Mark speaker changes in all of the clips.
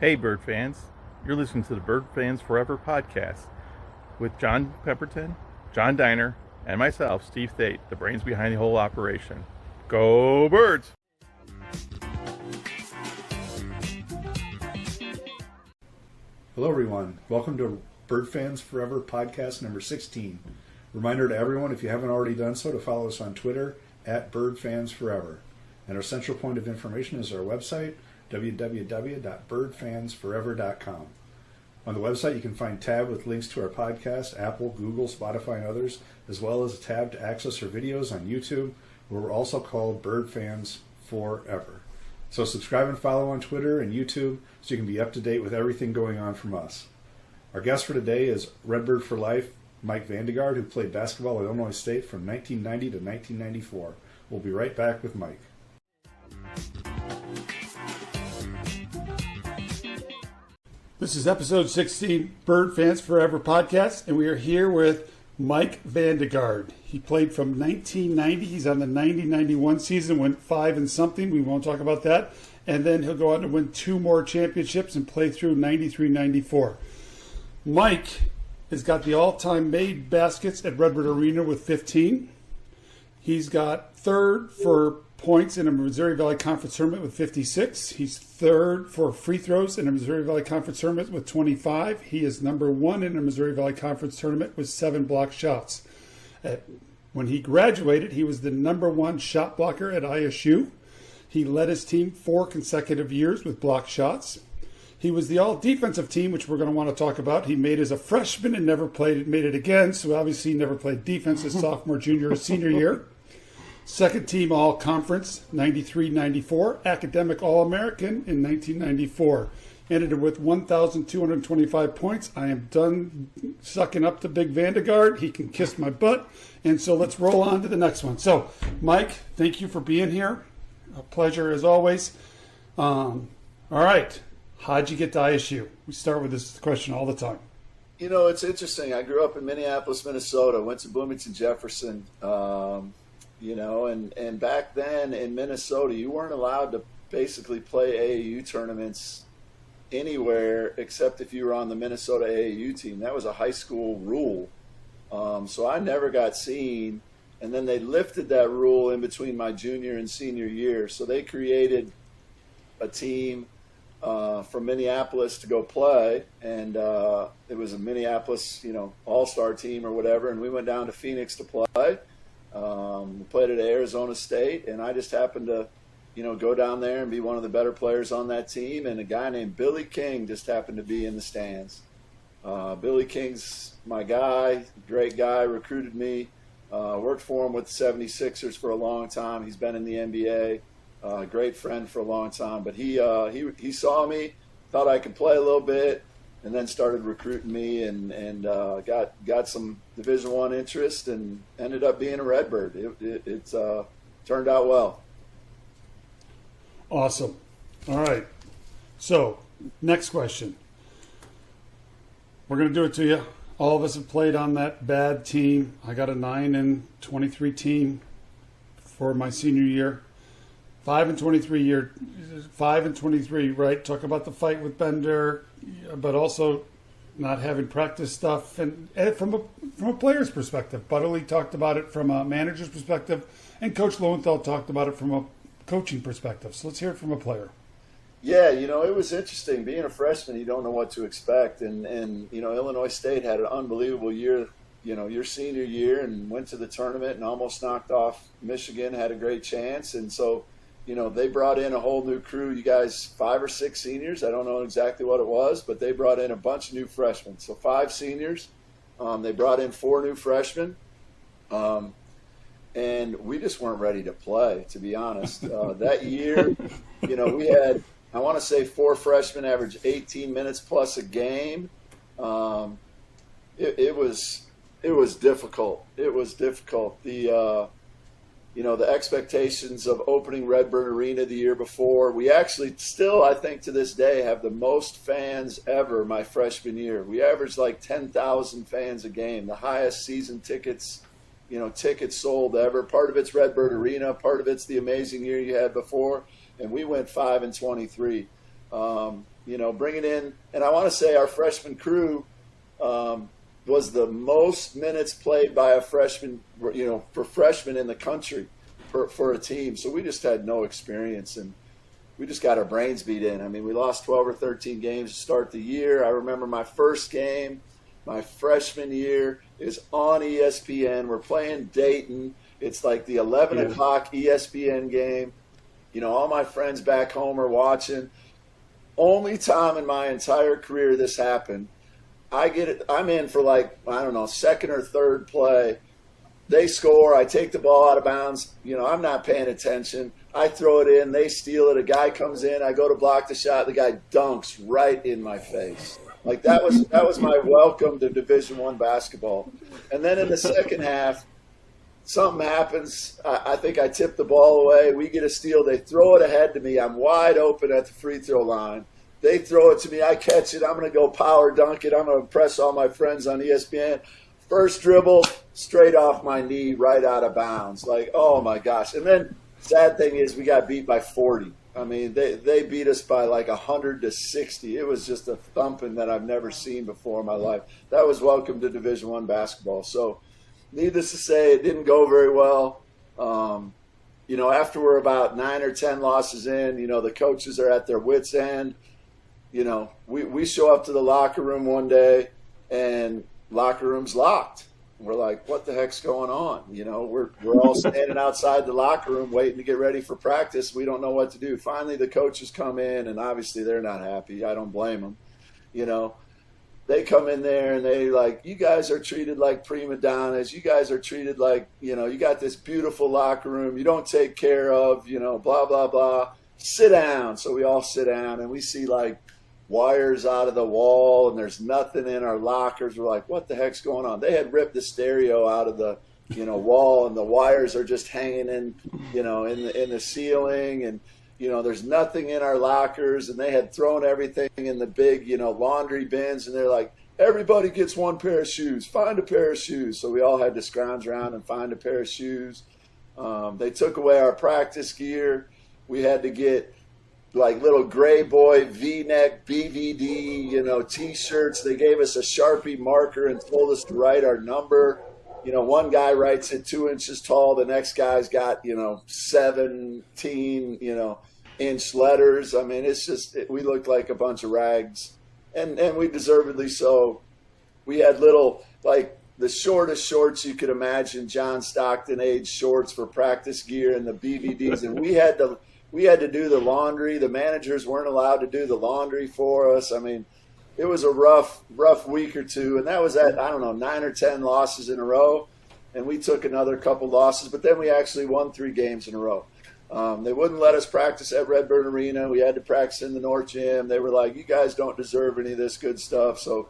Speaker 1: Hey, Bird fans. You're listening to the Bird Fans Forever podcast with Jon Pemberton, Jon Diener, and myself, Steve Thate, the brains behind the whole operation. Go Birds!
Speaker 2: Hello, everyone. Welcome to Bird Fans Forever podcast number 16. Reminder to everyone, if you haven't already done so, to follow us on Twitter at Bird Fans Forever. And our central point of information is our website, www.birdfansforever.com. On the website, you can find a tab with links to our podcast, Apple, Google, Spotify, and others, as well as a tab to access our videos on YouTube, where we're also called Bird Fans Forever. So subscribe and follow on Twitter and YouTube so you can be up to date with everything going on from us. Our guest for today is Redbird for Life, Mike Vandegarde, who played basketball at Illinois State from 1990 to 1994. We'll be right back with Mike.
Speaker 3: This is episode 16, Bird Fans Forever podcast, and we are here with Mike Vandegarde. He played from 1990. He's on the 90-91 season, went 5 and something. We won't talk about that. And then he'll go on to win 2 more championships and play through 93-94. Mike has got the all-time made baskets at Redbird Arena with 15. He's got third for points in a Missouri Valley Conference tournament with 56. He's third for free throws in a Missouri Valley Conference tournament with 25. He is number 1 in a Missouri Valley Conference tournament with 7 block shots. When he graduated, he was the number 1 shot blocker at ISU. He led his team 4 consecutive years with block shots. He was the all-defensive team, which we're going to want to talk about. He made as a freshman and never made it again, so obviously he never played defense his sophomore, junior, or senior year. Second team All-Conference, 93-94. Academic All-American in 1994. Ended with 1,225 points. I am done sucking up to Big Vandegarde. He can kiss my butt. And so let's roll on to the next one. So, Mike, thank you for being here. A pleasure as always. All right. How'd you get to ISU? We start with this question all the time.
Speaker 4: You know, it's interesting. I grew up in Minneapolis, Minnesota. Went to Bloomington Jefferson. And back then in Minnesota, you weren't allowed to basically play AAU tournaments anywhere except if you were on the Minnesota AAU team. That was a high school rule. So I never got seen. And then they lifted that rule in between my junior and senior year. So they created a team from Minneapolis to go play. And it was a Minneapolis, all-star team or whatever. And we went down to Phoenix to play. We played at Arizona State, and I just happened to, go down there and be one of the better players on that team. And a guy named Billy King just happened to be in the stands. Billy King's my guy, great guy, recruited me. Worked for him with the 76ers for a long time. He's been in the NBA, great friend for a long time. But he saw me, thought I could play a little bit, and then started recruiting me and got some Division I interest and ended up being a Redbird. It turned out well.
Speaker 3: Awesome. All right. So, next question. We're going to do it to you. All of us have played on that bad team. I got a 9-23 team for my senior year. 5-23, right? Talk about the fight with Bender, but also not having practice stuff. And from a player's perspective, Butterly talked about it from a manager's perspective, and Coach Lowenthal talked about it from a coaching perspective. So let's hear it from a player.
Speaker 4: Yeah, it was interesting. Being a freshman, you don't know what to expect. And Illinois State had an unbelievable year, your senior year, and went to the tournament and almost knocked off Michigan, had a great chance. And so, they brought in a whole new crew. You guys, 5 or 6 seniors. I don't know exactly what it was, but they brought in a bunch of new freshmen. So 5 seniors. They brought in 4 new freshmen. And we just weren't ready to play, to be honest. That year, we had, I want to say 4 freshmen average 18 minutes plus a game. It was difficult. It was difficult. The expectations of opening Redbird Arena the year before. We actually still, I think to this day, have the most fans ever my freshman year. We averaged like 10,000 fans a game, the highest season tickets sold ever. Part of it's Redbird Arena, part of it's the amazing year you had before, and we went 5-23. Bringing in, and I want to say our freshman crew was the most minutes played by a freshman, for freshmen in the country for a team. So we just had no experience, and we just got our brains beat in. I mean, we lost 12 or 13 games to start the year. I remember my first game, my freshman year, is on ESPN. We're playing Dayton. It's like the 11 o'clock ESPN game. All my friends back home are watching. Only time in my entire career this happened. I'm in for second or third play. They score. I take the ball out of bounds. I'm not paying attention. I throw it in. They steal it. A guy comes in. I go to block the shot. The guy dunks right in my face. Like that was my welcome to Division I basketball. And then in the second half, something happens. I think I tip the ball away. We get a steal. They throw it ahead to me. I'm wide open at the free throw line. They throw it to me. I catch it. I'm going to go power dunk it. I'm going to impress all my friends on ESPN. First dribble, straight off my knee, right out of bounds. Like, oh, my gosh. And then sad thing is we got beat by 40. I mean, they beat us by like 100-60. It was just a thumping that I've never seen before in my life. That was welcome to Division I basketball. So needless to say, it didn't go very well. After we're about 9 or 10 losses in, the coaches are at their wits' end. We show up to the locker room one day, and locker room's locked. We're like, what the heck's going on? We're all standing outside the locker room waiting to get ready for practice. We don't know what to do. Finally, the coaches come in, and obviously they're not happy. I don't blame them. They come in there, and they like, you guys are treated like prima donnas. You guys are treated like, you got this beautiful locker room you don't take care of, blah, blah, blah. Sit down. So we all sit down, and we see like wires out of the wall, and there's nothing in our lockers. We're like, what the heck's going on? They had ripped the stereo out of the wall, and the wires are just hanging in the ceiling, and there's nothing in our lockers, and they had thrown everything in the big laundry bins, and they're like, everybody gets one pair of shoes, find a pair of shoes. So we all had to scrounge around and find a pair of shoes. They took away our practice gear. We had to get like little gray boy V-neck BVD, T-shirts. They gave us a Sharpie marker and told us to write our number. One guy writes it 2 inches tall. The next guy's got, 17, inch letters. I mean, it's just, we looked like a bunch of rags, and we deservedly so. We had little, like the shortest shorts you could imagine, John Stockton age shorts for practice gear, and the BVDs, and we had to do the laundry. The managers weren't allowed to do the laundry for us. I mean, it was a rough week or two, and that was at, 9 or 10 losses in a row, and we took another couple losses, but then we actually won 3 games in a row. They wouldn't let us practice at Redbird Arena. We had to practice in the North Gym. They were like, you guys don't deserve any of this good stuff. So,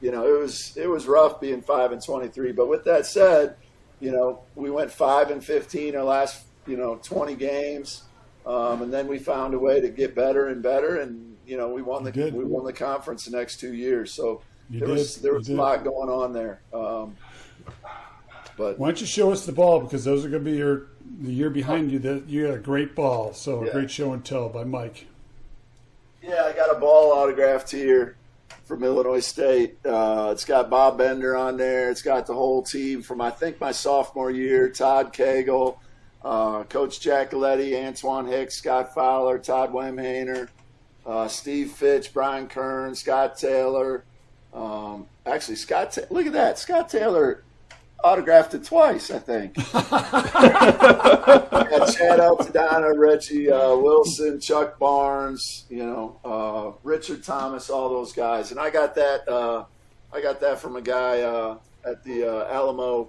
Speaker 4: it was rough being 5-23. But with that said, we went 5-15 our last, 20 games. And then we found a way to get better and better, and we won the conference the next 2 years. So there was a lot going on there. But
Speaker 3: why don't you show us the ball, because those are going to be the year behind you. That you got a great ball, so a great show and tell by Mike.
Speaker 4: Yeah, I got a ball autographed here from Illinois State. It's got Bob Bender on there. It's got the whole team from I think my sophomore year: Todd Cagle, Coach Giacoletti, Antoine Hicks, Scott Fowler, Todd Wemhainer, Steve Fitch, Brian Kern, Scott Taylor. Look at that. Scott Taylor autographed it twice, I think. Got Chad Altadonna, Reggie Wilson, Chuck Barnes, Richard Thomas, all those guys. And I got that from a guy at the Alamo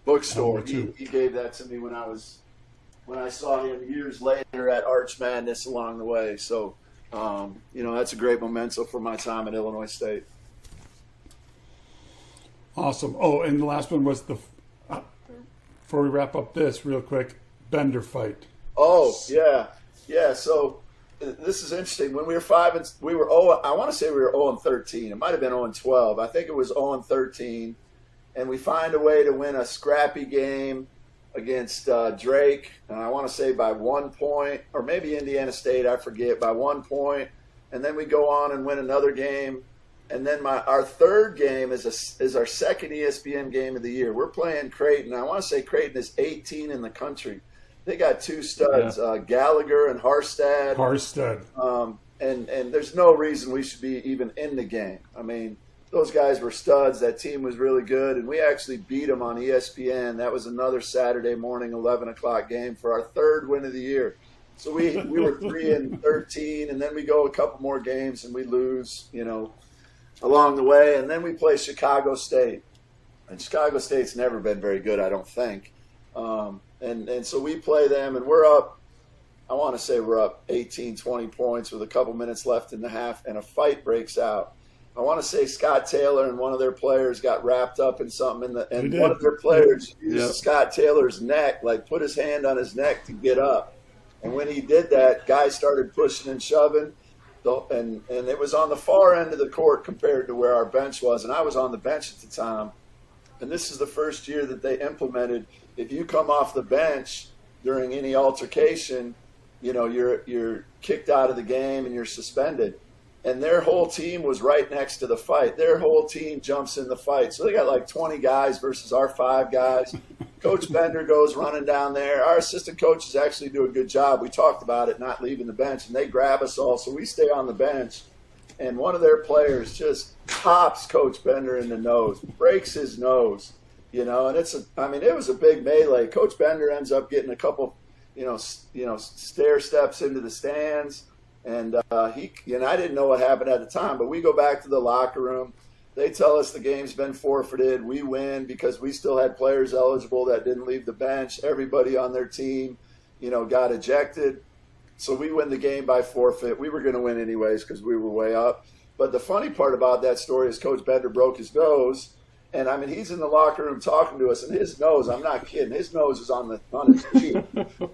Speaker 4: bookstore. He gave that to me when I saw him years later at Arch Madness along the way. So, that's a great memento for my time at Illinois State.
Speaker 3: Awesome. Oh, and the last one was before we wrap up this real quick, Bender fight.
Speaker 4: Oh, yeah. Yeah. So this is interesting. When we were 5 and we were 0, I want to say we were 0-13. It might have been 0-12. I think it was 0-13. And we find a way to win a scrappy game. against Drake, and I want to say by 1 point, or maybe Indiana State, I forget, by 1 point. And then we go on and win another game. And then our third game is our second ESPN game of the year. We're playing Creighton. I want to say Creighton is 18 in the country. They got two studs, Gallagher and Harstad. And there's no reason we should be even in the game. I mean, those guys were studs. That team was really good, and we actually beat them on ESPN. That was another Saturday morning, 11 o'clock game for our third win of the year. So we were 3-13, and then we go a couple more games and we lose, along the way. And then we play Chicago State, and Chicago State's never been very good, I don't think. And so we play them, and we're up. I want to say we're up 18, 20 points with a couple minutes left in the half, and a fight breaks out. I want to say Scott Taylor and one of their players got wrapped up in something, and one of their players used Scott Taylor's neck, like put his hand on his neck to get up. And when he did that, guys started pushing and shoving, and it was on the far end of the court compared to where our bench was, and I was on the bench at the time. And this is the first year that they implemented, if you come off the bench during any altercation, you're kicked out of the game and you're suspended. And their whole team was right next to the fight. Their whole team jumps in the fight. So they got like 20 guys versus our 5 guys. Coach Bender goes running down there. Our assistant coaches actually do a good job. We talked about it, not leaving the bench. And they grab us all, so we stay on the bench. And one of their players just pops Coach Bender in the nose, breaks his nose, and it was a big melee. Coach Bender ends up getting a couple, stair steps into the stands. And I didn't know what happened at the time, but we go back to the locker room. They tell us the game's been forfeited. We win because we still had players eligible that didn't leave the bench. Everybody on their team, got ejected. So we win the game by forfeit. We were going to win anyways because we were way up. But the funny part about that story is Coach Bender broke his nose. And, he's in the locker room talking to us, and his nose, I'm not kidding, his nose is on his cheek.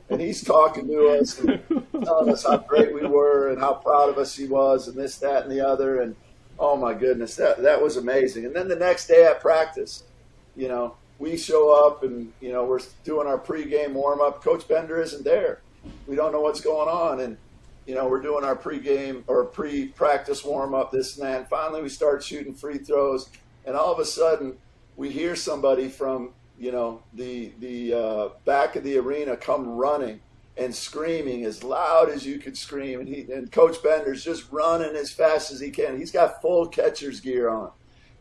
Speaker 4: And he's talking to us and telling us how great we were and how proud of us he was and this, that, and the other. And, oh, my goodness, that was amazing. And then the next day at practice, we show up and, we're doing our pregame warm-up. Coach Bender isn't there. We don't know what's going on. And, we're doing our pregame or pre-practice warm-up, this and that. And finally we start shooting free throws. And all of a sudden, we hear somebody from, the back of the arena come running and screaming as loud as you could scream. And Coach Bender's just running as fast as he can. He's got full catcher's gear on.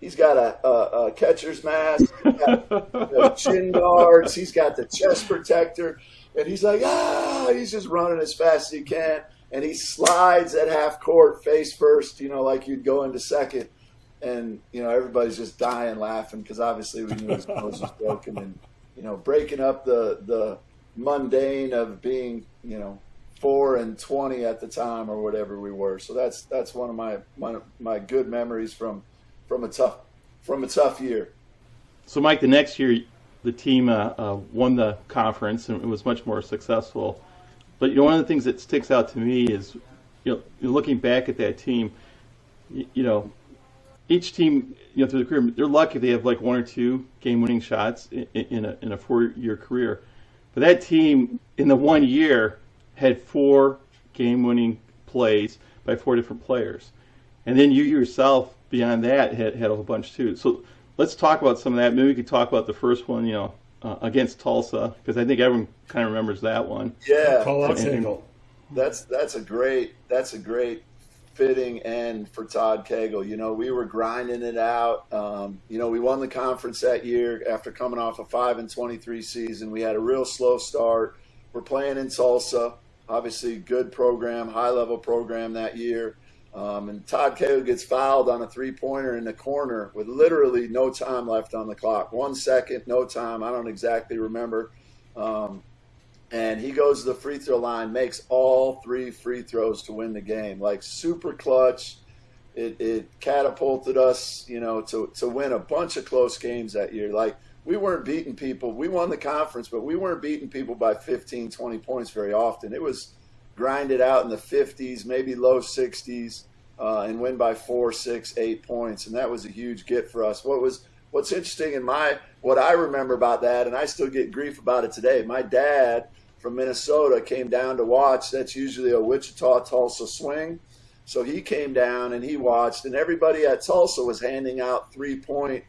Speaker 4: He's got a catcher's mask. He's got chin guards. He's got the chest protector. And he's like, he's just running as fast as he can. And he slides at half court face first, like you'd go into second. And, everybody's just dying laughing because obviously we knew his nose was broken and, breaking up the mundane of being, 4-20 at the time or whatever we were. So that's one of my good memories from a tough year.
Speaker 1: So, Mike, the next year the team won the conference and it was much more successful. But, one of the things that sticks out to me is, looking back at that team, each team, through the career, they're lucky if they have like 1 or 2 game-winning shots in a 4-year career. But that team, in the 1 year, had 4 game-winning plays by 4 different players. And then you yourself, beyond that, had a whole bunch too. So let's talk about some of that. Maybe we could talk about the first one, against Tulsa, because I think everyone kind of remembers that one.
Speaker 4: Yeah, that's a great fitting end for Todd Cagle. We were grinding it out. We won the conference that year after coming off a 5-23 season. We had a real slow start. We're playing in Tulsa, obviously good program, high-level program that year. And Todd Cagle gets fouled on a three-pointer in the corner with literally no time left on the clock. 1 second, no time. I don't exactly remember. And he goes to the free throw line, makes all 3 free throws to win the game. Like super clutch. It catapulted us, to win a bunch of close games that year. Like we weren't beating people. We won the conference, but we weren't beating people by 15, 20 points very often. It was grinded out in the 50s, maybe low 60s, and win by 4, 6, 8 points. And that was a huge get for us. What what's interesting what I remember about that, and I still get grief about it today. My dad from Minnesota came down to watch. That's usually a Wichita-Tulsa swing. So he came down and he watched, and everybody at Tulsa was handing out 3-point,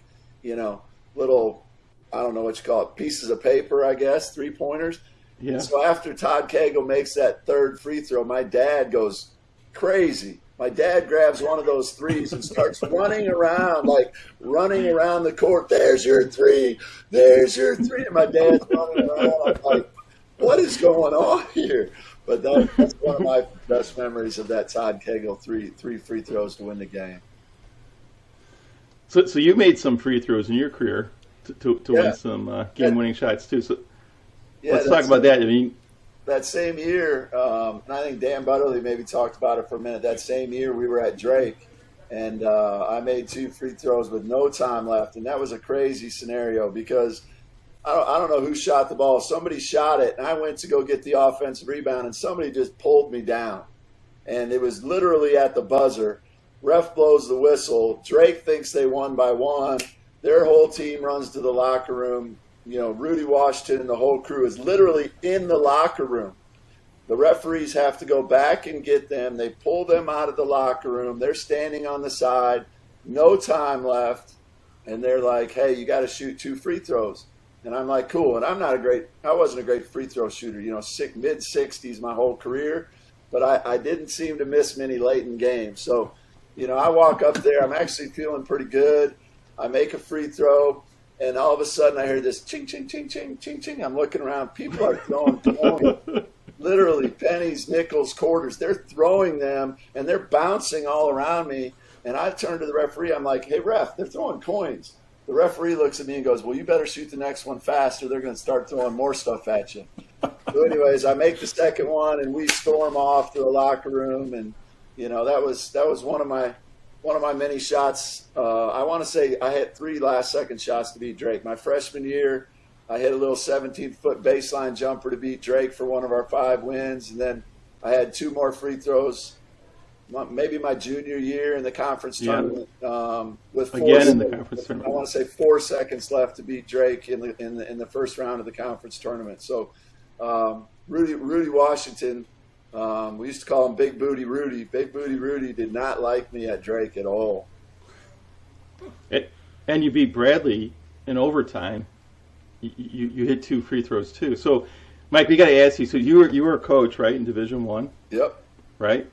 Speaker 4: little, I don't know what you call it, pieces of paper, I guess, 3-pointers.
Speaker 1: Yeah.
Speaker 4: So after Todd Cagle makes that third free throw, my dad goes crazy. My dad grabs one of those threes and starts running around the court. There's your three. There's your three. And my dad's running around. I'm like, what is going on here? But that's one of my best memories of that Todd Cagle three free throws to win the game.
Speaker 1: So you made some free throws in your career to win some game-winning shots too. So let's talk about that. I mean,
Speaker 4: that same year, and I think Dan Butterly maybe talked about it for a minute. That same year, we were at Drake, and I made 2 free throws with no time left, and that was a crazy scenario because I don't know who shot the ball. Somebody shot it, and I went to go get the offensive rebound, and somebody just pulled me down, and it was literally at the buzzer. Ref blows the whistle. Drake thinks they won by 1. Their whole team runs to the locker room. Rudy Washington and the whole crew is literally in the locker room. The referees have to go back and get them. They pull them out of the locker room. They're standing on the side, no time left, and they're like, hey, you got to shoot 2 free throws. And I'm like, cool. And I wasn't a great free throw shooter, mid-60s my whole career, but I didn't seem to miss many late in games. So, I walk up there. I'm actually feeling pretty good. I make a free throw. And all of a sudden, I hear this ching, ching, ching, ching, ching, ching. I'm looking around. People are throwing literally pennies, nickels, quarters. They're throwing them, and they're bouncing all around me. And I turn to the referee. I'm like, hey, ref, they're throwing coins. The referee looks at me and goes, well, you better shoot the next one fast or they're going to start throwing more stuff at you. So anyways, I make the second one, and we storm off to the locker room. And, that was one of my many shots. I want to say I had 3 last-second shots to beat Drake. My freshman year, I hit a little 17-foot baseline jumper to beat Drake for one of our 5 wins. And then I had 2 more free throws, maybe my junior year in the conference tournament. With
Speaker 1: in the conference tournament.
Speaker 4: I want to say 4 seconds left to beat Drake in the first round of the conference tournament. So Rudy Washington, we used to call him Big Booty Rudy. Big Booty Rudy did not like me at Drake at all.
Speaker 1: And you beat Bradley in overtime. You hit 2 free throws too. So, Mike, we got to ask you. So you were a coach, right, in Division I?
Speaker 4: Yep.
Speaker 1: Right.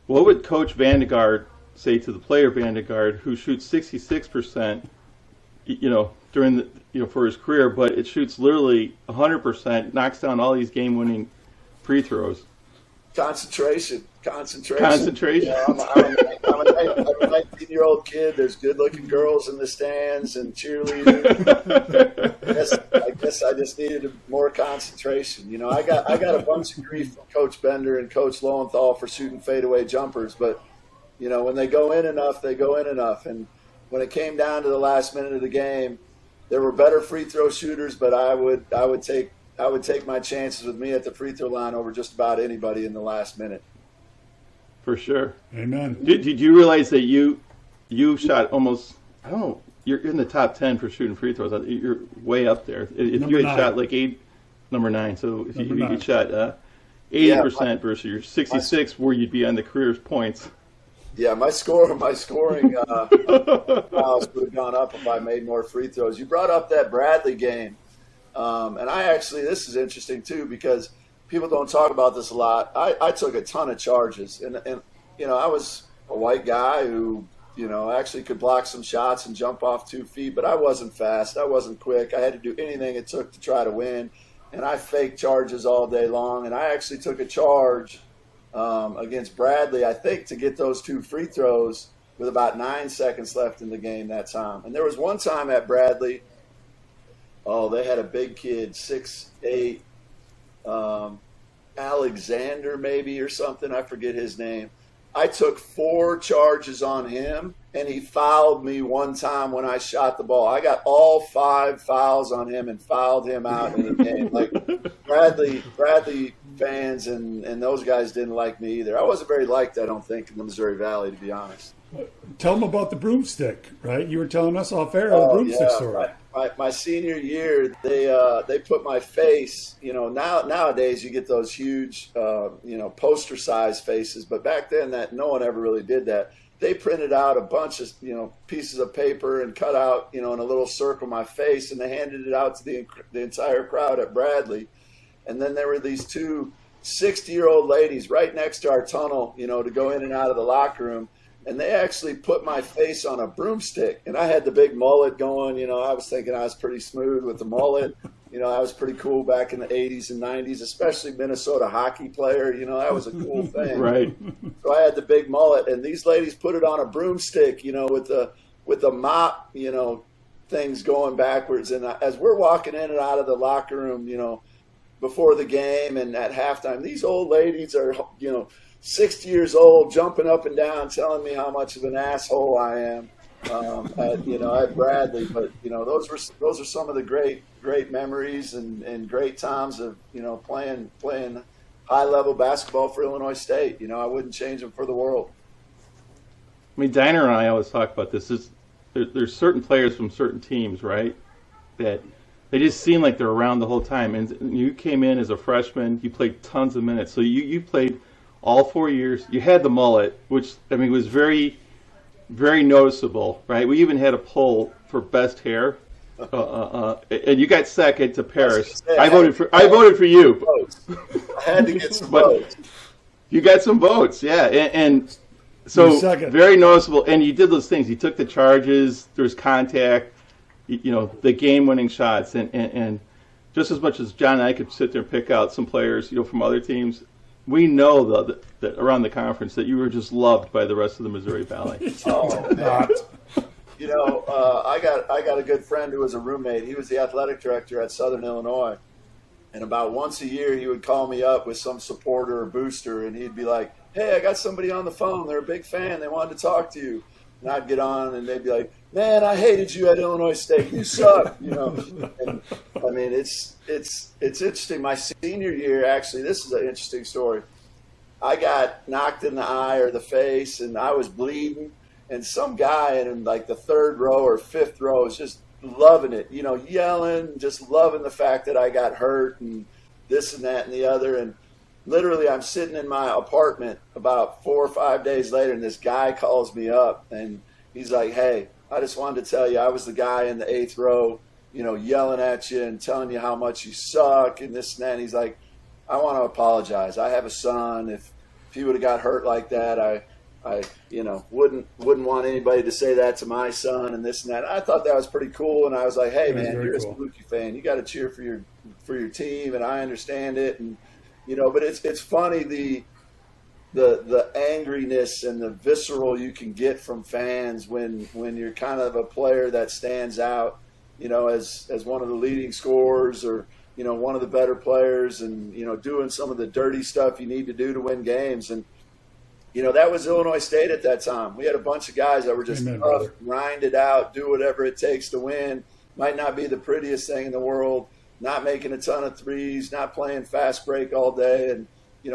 Speaker 1: What would Coach Vandegarde say to the player Vandegarde, who shoots 66%, during the for his career, but it shoots literally 100%, knocks down all these game-winning free throws?
Speaker 4: Concentration.
Speaker 1: Yeah,
Speaker 4: I'm a 19-year-old kid. There's good-looking girls in the stands and cheerleaders. I guess I just needed more concentration. I got a bunch of grief from Coach Bender and Coach Lowenthal for shooting fadeaway jumpers, but when they go in enough, they go in enough. And when it came down to the last minute of the game, there were better free throw shooters, but I would take my chances with me at the free throw line over just about anybody in the last minute.
Speaker 1: For sure.
Speaker 3: Amen.
Speaker 1: Did you realize that you shot almost, I don't know, you're in the top 10 for shooting free throws. You're way up there. If
Speaker 3: Number
Speaker 1: you had
Speaker 3: 9.
Speaker 1: shot like number 9, so if you
Speaker 3: 9.
Speaker 1: shot 80% versus your 66, where you'd be on the career's points.
Speaker 4: Yeah, my scoring miles would have gone up if I made more free throws. You brought up that Bradley game. And this is interesting too, because people don't talk about this a lot. I took a ton of charges, and I was a white guy who, actually could block some shots and jump off 2 feet, but I wasn't fast. I wasn't quick. I had to do anything it took to try to win, and I faked charges all day long. And I actually took a charge against Bradley, I think, to get those 2 free throws with about 9 seconds left in the game that time. And there was one time at Bradley, they had a big kid, 6'8", Alexander maybe or something. I forget his name. I took 4 charges on him, and he fouled me one time when I shot the ball. I got all 5 fouls on him and fouled him out in the game. Like Bradley fans, and those guys didn't like me either. I wasn't very liked, I don't think, in the Missouri Valley, to be honest.
Speaker 3: Tell them about the broomstick, right? You were telling us off air the broomstick story.
Speaker 4: My senior year, they put my face. Nowadays you get those huge, poster size faces, but back then no one ever really did that. They printed out a bunch of pieces of paper and cut out in a little circle my face, and they handed it out to the entire crowd at Bradley. And then there were these two 60-year-old ladies right next to our tunnel, to go in and out of the locker room. And they actually put my face on a broomstick. And I had the big mullet going. I was thinking I was pretty smooth with the mullet. I was pretty cool back in the 80s and 90s, especially Minnesota hockey player. That was a cool thing.
Speaker 1: Right.
Speaker 4: So I had the big mullet. And these ladies put it on a broomstick, with the mop, things going backwards. And as we're walking in and out of the locker room, before the game and at halftime, these old ladies are, 60 years old, jumping up and down, telling me how much of an asshole I am at Bradley. But those are some of the great memories and great times of playing high level basketball for Illinois State. I wouldn't change them for the world.
Speaker 1: I mean, Diener and I always talk about this. There's certain players from certain teams, right, that they just seem like they're around the whole time. And you came in as a freshman, you played tons of minutes, so you played all 4 years. You had the mullet, which, was very, very noticeable, right? We even had a poll for best hair, and you got second to Paris. I voted for you.
Speaker 4: I had to get some votes.
Speaker 1: You got some votes, yeah. And so very noticeable. And you did those things. You took the charges. There's contact, the game-winning shots. And just as much as John and I could sit there and pick out some players, from other teams, we know that around the conference that you were just loved by the rest of the Missouri Valley.
Speaker 4: I got a good friend who was a roommate. He was the athletic director at Southern Illinois, and about once a year he would call me up with some supporter or booster, and he'd be like, "Hey, I got somebody on the phone. They're a big fan. They wanted to talk to you." And I'd get on, and they'd be like, "Man, I hated you at Illinois State. You suck." And it's interesting. My senior year, actually, this is an interesting story. I got knocked in the eye or the face, and I was bleeding. And some guy in like the third row or fifth row was just loving it, yelling, just loving the fact that I got hurt and this and that and the other. And literally, I'm sitting in my apartment about 4 or 5 days later, and this guy calls me up, and he's like, "Hey, I just wanted to tell you I was the guy in the 8th row, yelling at you and telling you how much you suck and this and that." And he's like, "I want to apologize. I have a son. If he would have got hurt like that, I wouldn't want anybody to say that to my son and this and that." I thought that was pretty cool, and I was like, "Hey, man, you're cool. A Saluki fan. You got to cheer for your team, and I understand it." And but it's funny the angriness and the visceral you can get from fans when you're kind of a player that stands out, as one of the leading scorers or one of the better players, and doing some of the dirty stuff you need to do to win games. And that was Illinois State at that time. We had a bunch of guys that were just tough, grind it out, do whatever it takes to win. Might not be the prettiest thing in the world, not making a ton of threes, not playing fast break all day. And,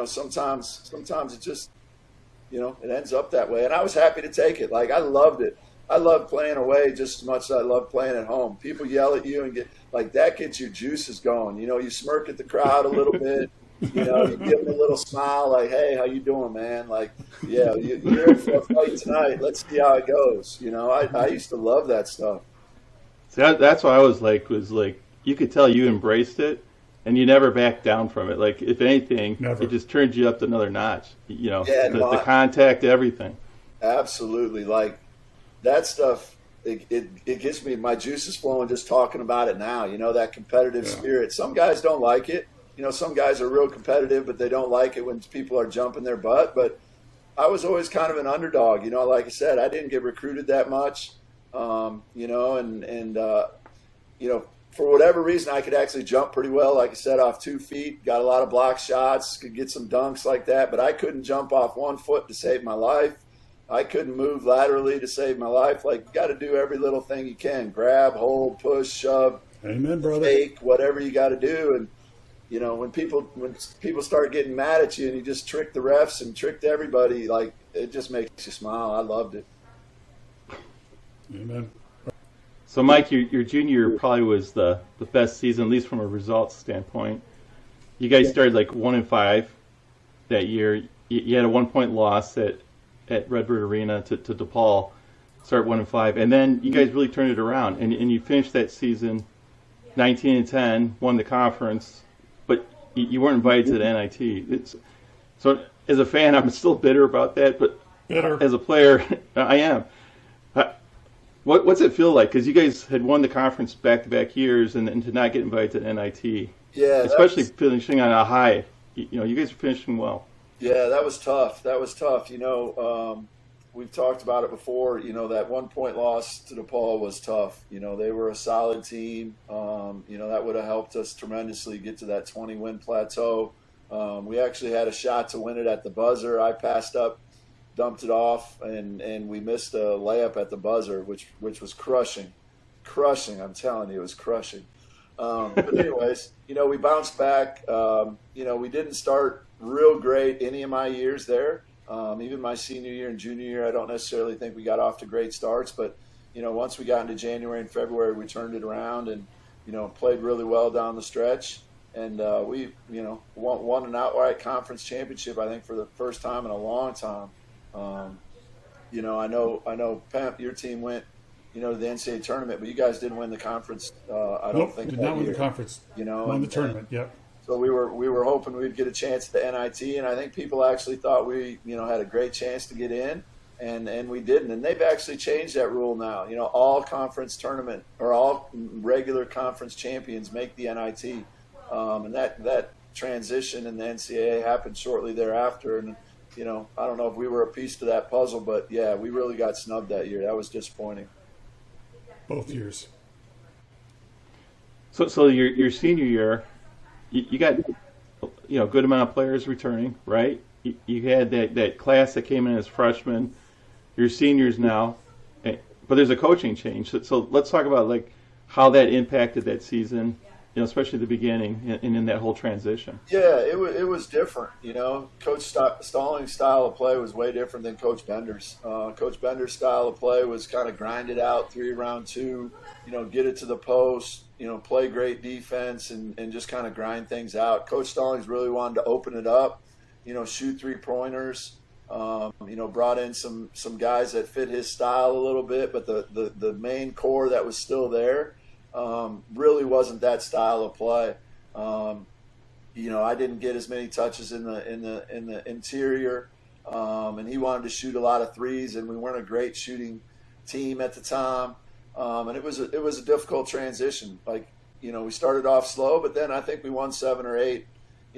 Speaker 4: sometimes it just, it ends up that way. And I was happy to take it. Like, I loved it. I loved playing away just as much as I loved playing at home. People yell at you and that gets your juices going. You smirk at the crowd a little bit. You give them a little smile, like, "Hey, how you doing, man?" Like, "Yeah, you're in for a fight tonight. Let's see how it goes." I used to love that stuff.
Speaker 1: So that's what I was like, you could tell you embraced it, and you never backed down from it. Like, if anything, it just turned you up to another notch. The contact, everything.
Speaker 4: Absolutely. Like, that stuff, it gets me, my juices flowing just talking about it now. That competitive spirit. Some guys don't like it. Some guys are real competitive, but they don't like it when people are jumping their butt. But I was always kind of an underdog. Like I said, I didn't get recruited that much, for whatever reason, I could actually jump pretty well. Like I said, off 2 feet, got a lot of block shots, could get some dunks like that. But I couldn't jump off 1 foot to save my life. I couldn't move laterally to save my life. Like, you got to do every little thing you can: grab, hold, push, shove,
Speaker 3: amen, brother,
Speaker 4: fake, whatever you got to do. And when people start getting mad at you and you just trick the refs and tricked everybody, like, it just makes you smile. I loved it.
Speaker 3: Amen.
Speaker 1: So, Mike, your junior year probably was the best season, at least from a results standpoint. You guys started like 1-5 that year. You had a 1-point loss at Redbird Arena to DePaul, start 1-5, and then you guys really turned it around, and you finished that season 19-10, won the conference, but you weren't invited to the NIT. So, as a fan, I'm still bitter about that, but as a player, I am. What's it feel like? Because you guys had won the conference back-to-back years, and to not get invited to NIT, especially finishing on a high. You guys are finishing well.
Speaker 4: Yeah, that was tough. We've talked about it before. That 1-point loss to DePaul was tough. They were a solid team. That would have helped us tremendously get to that 20-win plateau. We actually had a shot to win it at the buzzer. I passed up, dumped it off, and we missed a layup at the buzzer, which was crushing. I'm telling you, it was crushing. But anyways, we bounced back. We didn't start real great any of my years there. Even my senior year and junior year, I don't necessarily think we got off to great starts. But, once we got into January and February, we turned it around and, played really well down the stretch. And we, won an outright conference championship, I think, for the first time in a long time. I know, Pemp, your team went, to the NCAA tournament, but you guys didn't win the conference. I don't think
Speaker 3: did not win the conference. Won the tournament. Yep.
Speaker 4: So we were hoping we'd get a chance at the NIT, and I think people actually thought we had a great chance to get in, and we didn't. And they've actually changed that rule now. All conference tournament or all regular conference champions make the NIT, and that transition in the NCAA happened shortly thereafter. And I don't know if we were a piece to that puzzle, but yeah, we really got snubbed that year. That was disappointing.
Speaker 3: Both years.
Speaker 1: So your senior year, you got a good amount of players returning, right? You had that class that came in as freshmen. You're seniors now, but there's a coaching change. So let's talk about like how that impacted that season, especially the beginning and in that whole transition.
Speaker 4: Yeah, it was different. Coach Stallings' style of play was way different than Coach Bender's. Coach Bender's style of play was kind of grind it out 3 round 2, get it to the post, play great defense and just kind of grind things out. Coach Stallings really wanted to open it up, shoot 3-pointers. Brought in some guys that fit his style a little bit, but the main core that was still there really wasn't that style of play. I didn't get as many touches in the interior, and he wanted to shoot a lot of threes, and we weren't a great shooting team at the time. And it was a difficult transition. We started off slow, but then I think we won 7 or 8,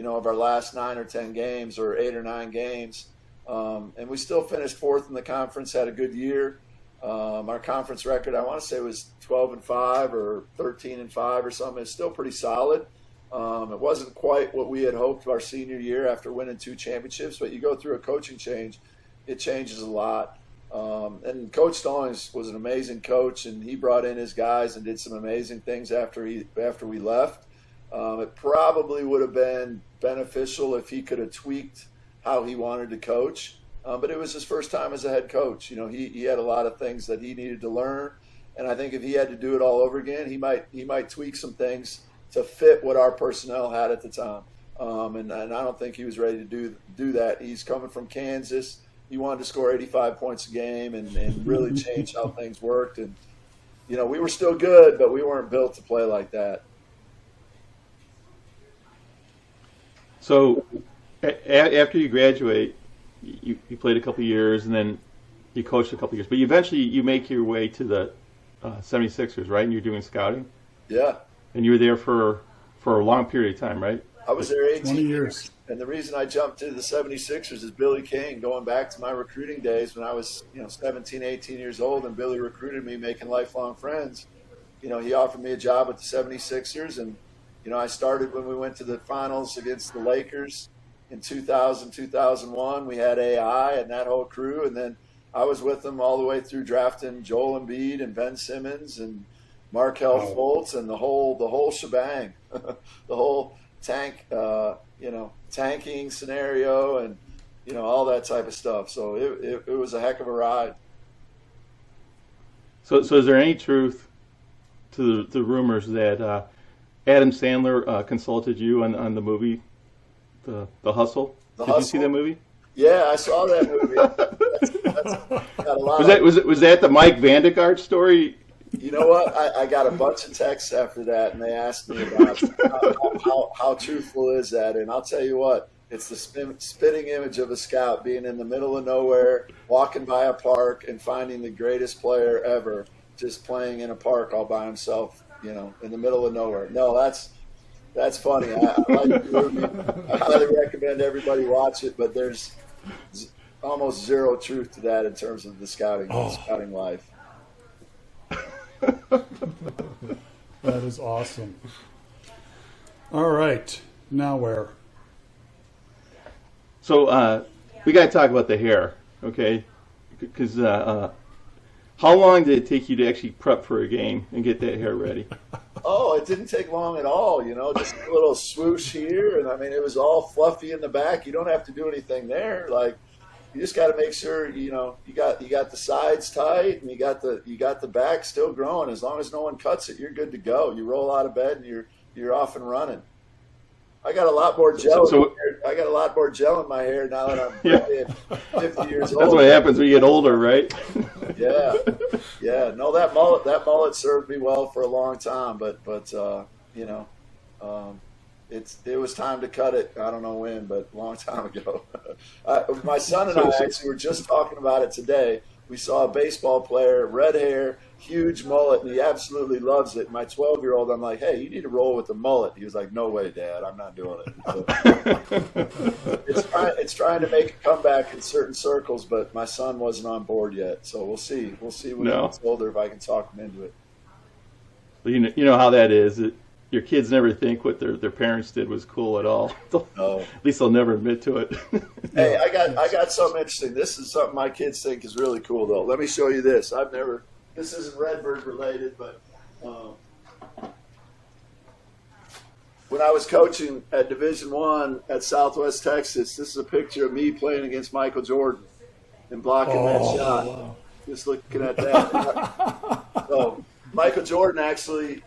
Speaker 4: of our last 9 or 10 games, or 8 or 9 games. And we still finished 4th in the conference, had a good year. Our conference record, I want to say, was 12-5 or 13-5 or something. It's still pretty solid. It wasn't quite what we had hoped our senior year after winning 2 championships, but you go through a coaching change, it changes a lot. And Coach Stallings was an amazing coach, and he brought in his guys and did some amazing things after we left. It probably would have been beneficial if he could have tweaked how he wanted to coach. But it was his first time as a head coach. He had a lot of things that he needed to learn, and I think if he had to do it all over again, he might tweak some things to fit what our personnel had at the time. And I don't think he was ready to do that. He's coming from Kansas. He wanted to score 85 points a game and really change how things worked. And we were still good, but we weren't built to play like that.
Speaker 1: So after you graduate, you played a couple years, and then you coached a couple years. But eventually you make your way to the 76ers, right? And you're doing scouting?
Speaker 4: Yeah.
Speaker 1: And you were there for a long period of time, right?
Speaker 4: I was there 18
Speaker 3: 20 years.
Speaker 4: And the reason I jumped to the 76ers is Billy King, going back to my recruiting days when I was 17, 18 years old, and Billy recruited me, making lifelong friends. He offered me a job at the 76ers, and I started when we went to the finals against the Lakers in 2000, 2001. We had AI and that whole crew, and then I was with them all the way through drafting Joel Embiid and Ben Simmons and Markelle Fultz and the whole shebang, the tanking scenario and, all that type of stuff. So it was a heck of a ride.
Speaker 1: So is there any truth to the rumors that Adam Sandler consulted you on the movie, The Hustle? Did you see that movie?
Speaker 4: Yeah, I saw that movie. That's got a lot
Speaker 1: was that the Mike Vandegarde story?
Speaker 4: You know what? I got a bunch of texts after that, and they asked me about how truthful is that. And I'll tell you what, it's the spitting image of a scout being in the middle of nowhere, walking by a park, and finding the greatest player ever just playing in a park all by himself, in the middle of nowhere. No, that's funny. I like the movie. I highly recommend everybody watch it, but there's almost zero truth to that in terms of the scouting life.
Speaker 3: That is awesome. All right, now where?
Speaker 1: So we got to talk about the hair, okay? Because how long did it take you to actually prep for a game and get that hair ready?
Speaker 4: Oh, it didn't take long at all, just a little swoosh here, and it was all fluffy in the back. You don't have to do anything there. Like, you just got to make sure you got the sides tight and you got the back still growing. As long as no one cuts it, you're good to go. You roll out of bed and you're off and running. I got a lot more gel. I got a lot more gel in my hair now that I'm 50 years old.
Speaker 1: That's what happens when you get older, right?
Speaker 4: Yeah. No, that mullet served me well for a long time, but it was time to cut it. I don't know when, but a long time ago. My son and I actually were just talking about it today. We saw a baseball player, red hair, huge mullet, and he absolutely loves it. My 12-year-old, I'm like, hey, you need to roll with the mullet. He was like, no way, Dad, I'm not doing it. So, it's trying to make a comeback in certain circles, but my son wasn't on board yet. So we'll see. We'll see when he gets older if I can talk him into it.
Speaker 1: Well, you know how that is. Your kids never think what their parents did was cool at all.
Speaker 4: No.
Speaker 1: At least they'll never admit to it.
Speaker 4: Hey, I got something interesting. This is something my kids think is really cool, though. Let me show you this. This isn't Redbird related, but when I was coaching at Division I at Southwest Texas, this is a picture of me playing against Michael Jordan and blocking that shot. Wow. Just looking at that. So, Michael Jordan actually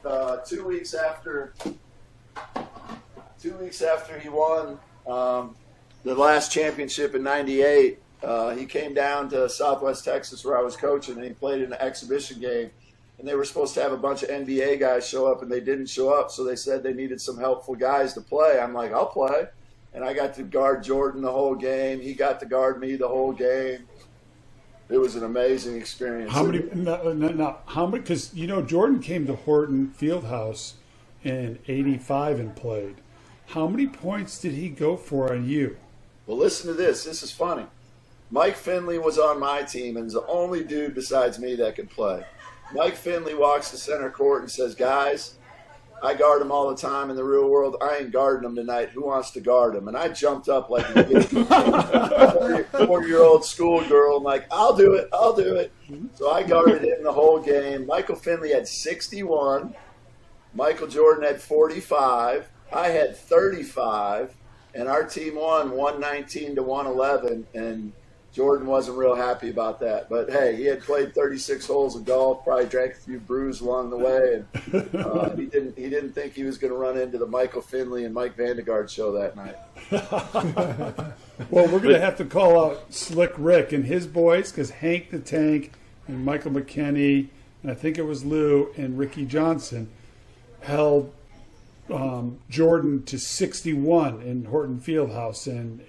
Speaker 4: 2 weeks after he won the last championship in '98, he came down to Southwest Texas where I was coaching, and he played in an exhibition game. And they were supposed to have a bunch of NBA guys show up, and they didn't show up. So they said they needed some helpful guys to play. I'm like, I'll play. And I got to guard Jordan the whole game. He got to guard me the whole game. It was an amazing experience.
Speaker 3: How many? Because Jordan came to Horton Fieldhouse in '85 and played. How many points did he go for on you?
Speaker 4: Well, listen to this. This is funny. Mike Finley was on my team and is the only dude besides me that could play. Mike Finley walks to center court and says, "Guys, I guard him all the time in the real world. I ain't guarding him tonight. Who wants to guard him?" And I jumped up like a 4-year-old schoolgirl. I'm like, I'll do it. So I guarded him the whole game. Michael Finley had 61. Michael Jordan had 45. I had 35. And our team won 119 to 111. And Jordan wasn't real happy about that. But, hey, he had played 36 holes of golf, probably drank a few brews along the way. And he didn't think he was going to run into the Michael Finley and Mike Vandegarde show that night.
Speaker 3: Well, we're going to have to call out Slick Rick and his boys, because Hank the Tank and Michael McKenney, and I think it was Lou and Ricky Johnson, held Jordan to 61 in Horton Fieldhouse in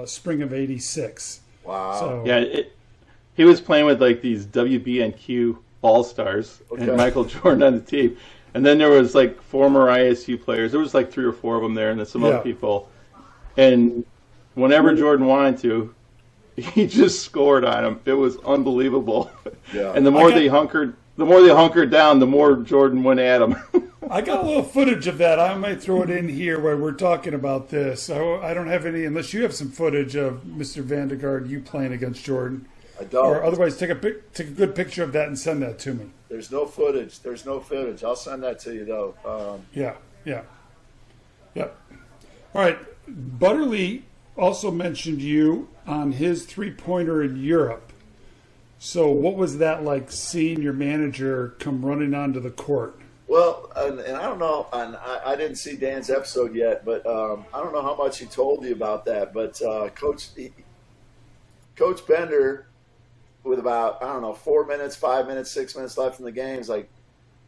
Speaker 3: spring of '86.
Speaker 4: Wow.
Speaker 3: So,
Speaker 1: yeah, he was playing with like these WBNQ All-Stars and Michael Jordan on the team. And then there was like former ISU players. There was like 3 or 4 of them there, and then some other people. And whenever Jordan wanted to, he just scored on him. It was unbelievable.
Speaker 4: Yeah.
Speaker 1: And the more they hunkered down, the more Jordan went at him.
Speaker 3: I got a little footage of that. I might throw it in here while we're talking about this. I don't have any, unless you have some footage of Mr. Vandegarde, you playing against Jordan.
Speaker 4: I don't.
Speaker 3: Or otherwise, take a good picture of that and send that to me.
Speaker 4: There's no footage. I'll send that to you, though.
Speaker 3: Yeah. Yep. All right. Butterly also mentioned you on his three-pointer in Europe. So what was that like seeing your manager come running onto the court?
Speaker 4: Well, and I don't know, and I didn't see Dan's episode yet, but I don't know how much he told you about that. But Coach Bender, with about, 4 minutes, 5 minutes, 6 minutes left in the game, is like,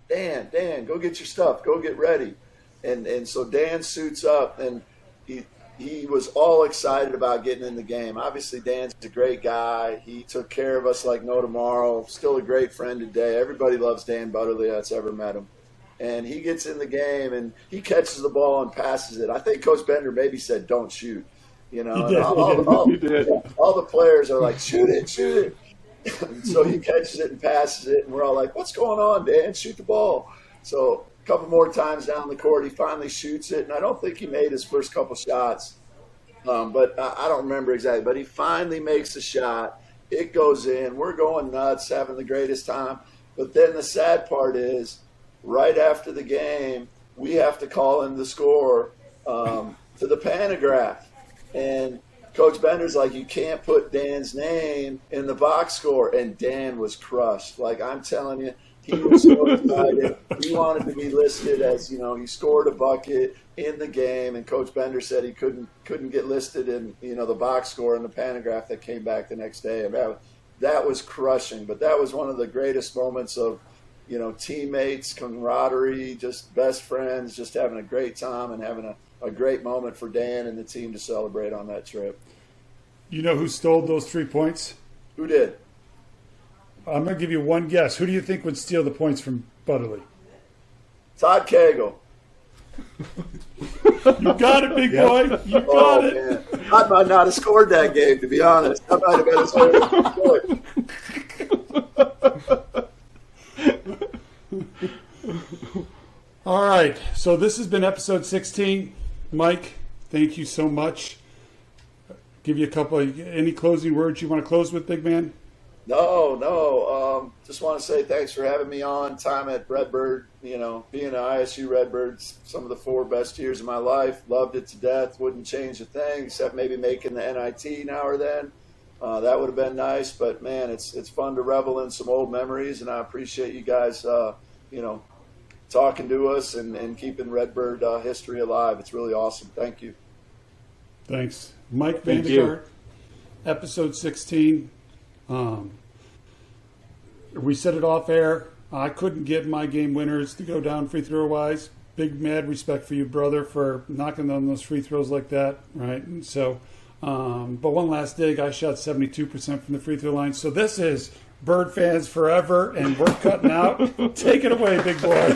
Speaker 4: Dan, go get your stuff, go get ready. And so Dan suits up, and he was all excited about getting in the game. Obviously, Dan's a great guy. He took care of us like no tomorrow. Still a great friend today. Everybody loves Dan Butterly that's ever met him. And he gets in the game, and he catches the ball and passes it. I think Coach Bender maybe said, don't shoot.
Speaker 3: He did.
Speaker 4: All the players are like, shoot it. So he catches it and passes it, and we're all like, what's going on, Dan? Shoot the ball. So a couple more times down the court, he finally shoots it, and I don't think he made his first couple shots, but I don't remember exactly. But he finally makes a shot. It goes in. We're going nuts, having the greatest time. But then the sad part is, right after the game, we have to call in the score to the pantograph. And Coach Bender's like, you can't put Dan's name in the box score. And Dan was crushed. Like, I'm telling you, he was so excited. He wanted to be listed as, he scored a bucket in the game. And Coach Bender said he couldn't get listed in, the box score in the pantograph that came back the next day. And that was crushing. But that was one of the greatest moments of, teammates, camaraderie, just best friends, just having a great time and having a great moment for Dan and the team to celebrate on that trip.
Speaker 3: You know who stole those 3 points?
Speaker 4: Who did?
Speaker 3: I'm going to give you one guess. Who do you think would steal the points from Butterly?
Speaker 4: Todd Cagle.
Speaker 3: You got it, big boy. You got it.
Speaker 4: Man. I might not have scored that game, to be honest. I might have been a scored.
Speaker 3: All right. So this has been episode 16. Mike, thank you so much. Give you any closing words you want to close with, big man?
Speaker 4: No. Just want to say thanks for having me on. Time at Redbird, being an ISU Redbird, some of the 4 best years of my life. Loved it to death. Wouldn't change a thing except maybe making the NIT now or then. That would have been nice. But, man, it's fun to revel in some old memories, and I appreciate you guys, talking to us and keeping Redbird history alive. It's really awesome. Thank you.
Speaker 3: Thanks. Mike
Speaker 1: Thank you.
Speaker 3: Vandegarde, episode 16. We said it off air. I couldn't get my game winners to go down free throw wise. Big mad respect for you, brother, for knocking on those free throws like that, right? And so, but one last dig, I shot 72% from the free throw line. So this is Bird Fans Forever, and we're cutting out. Take it away, big boy.